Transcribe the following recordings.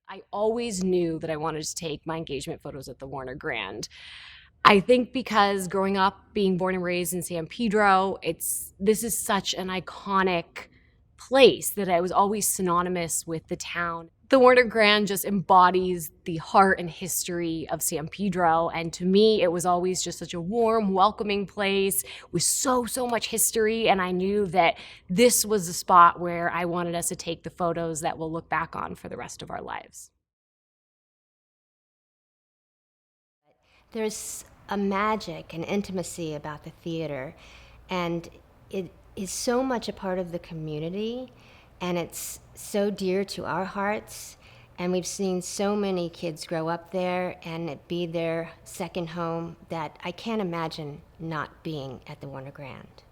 I always knew that I wanted to take my engagement photos at the Warner Grand. I think because growing up, being born and raised in San Pedro, this is such an iconic place that I was always synonymous with the town. The Warner Grand just embodies the heart and history of San Pedro, and to me, it was always just such a warm, welcoming place with so much history, and I knew that this was the spot where I wanted us to take the photos that we'll look back on for the rest of our lives. There's a magic and intimacy about the theater, and it is so much a part of the community, and it's so dear to our hearts. And we've seen so many kids grow up there and it be their second home that I can't imagine not being at the Warner Grand.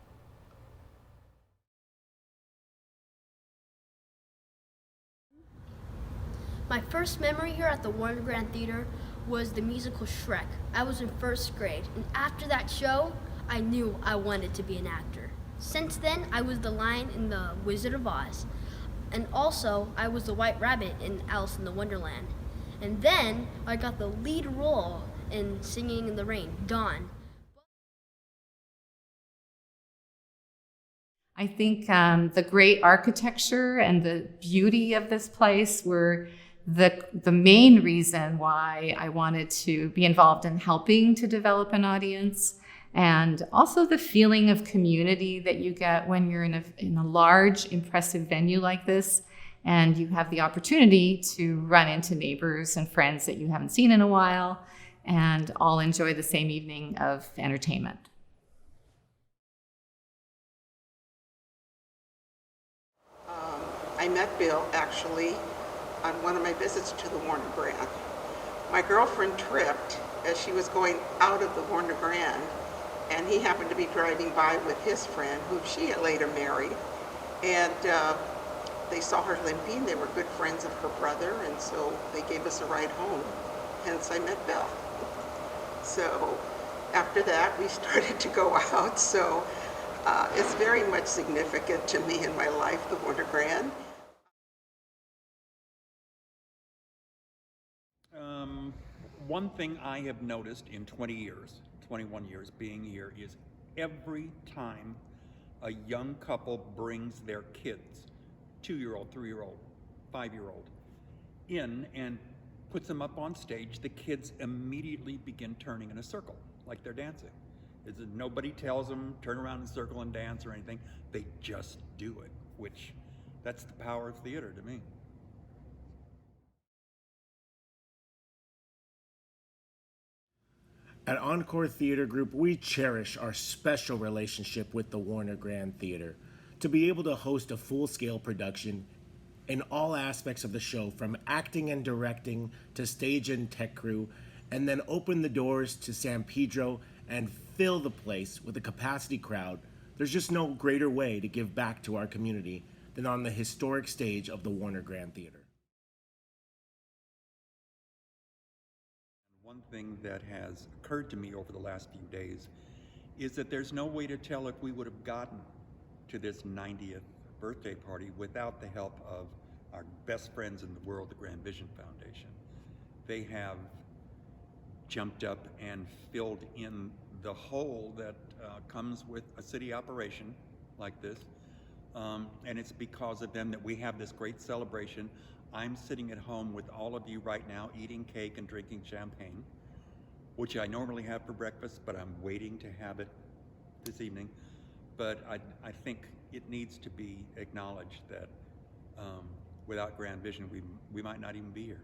My first memory here at the Warner Grand Theater was the musical Shrek. I was in first grade, and after that show, I knew I wanted to be an actor. Since then, I was the lion in The Wizard of Oz, and also I was the White Rabbit in Alice in the Wonderland. And then I got the lead role in Singing in the Rain, Dawn. I think the great architecture and the beauty of this place were the main reason why I wanted to be involved in helping to develop an audience, and also the feeling of community that you get when you're in a large, impressive venue like this, and you have the opportunity to run into neighbors and friends that you haven't seen in a while, and all enjoy the same evening of entertainment. I met Bill actually on one of my visits to the Warner Grand. My girlfriend tripped as she was going out of the Warner Grand, and he happened to be driving by with his friend, whom she had later married, and they saw her limping. They were good friends of her brother, and so they gave us a ride home. Hence, I met Bill. So after that, we started to go out. So it's very much significant to me in my life, the Warner Grand. One thing I have noticed in 20 years, 21 years being here, is every time a young couple brings their kids, 2-year-old, 3-year-old, 5-year-old, in and puts them up on stage, the kids immediately begin turning in a circle, like they're dancing. Nobody tells them turn around in a circle and dance or anything. They just do it, which that's the power of theater to me. At Encore Theater Group, we cherish our special relationship with the Warner Grand Theater. To be able to host a full-scale production in all aspects of the show, from acting and directing to stage and tech crew, and then open the doors to San Pedro and fill the place with a capacity crowd, there's just no greater way to give back to our community than on the historic stage of the Warner Grand Theater. One thing that has occurred to me over the last few days is that there's no way to tell if we would have gotten to this 90th birthday party without the help of our best friends in the world, the Grand Vision Foundation. They have jumped up and filled in the hole that comes with a city operation like this. And it's because of them that we have this great celebration. I'm sitting at home with all of you right now eating cake and drinking champagne, which I normally have for breakfast, but I'm waiting to have it this evening. But I think it needs to be acknowledged that without Grand Vision, we might not even be here.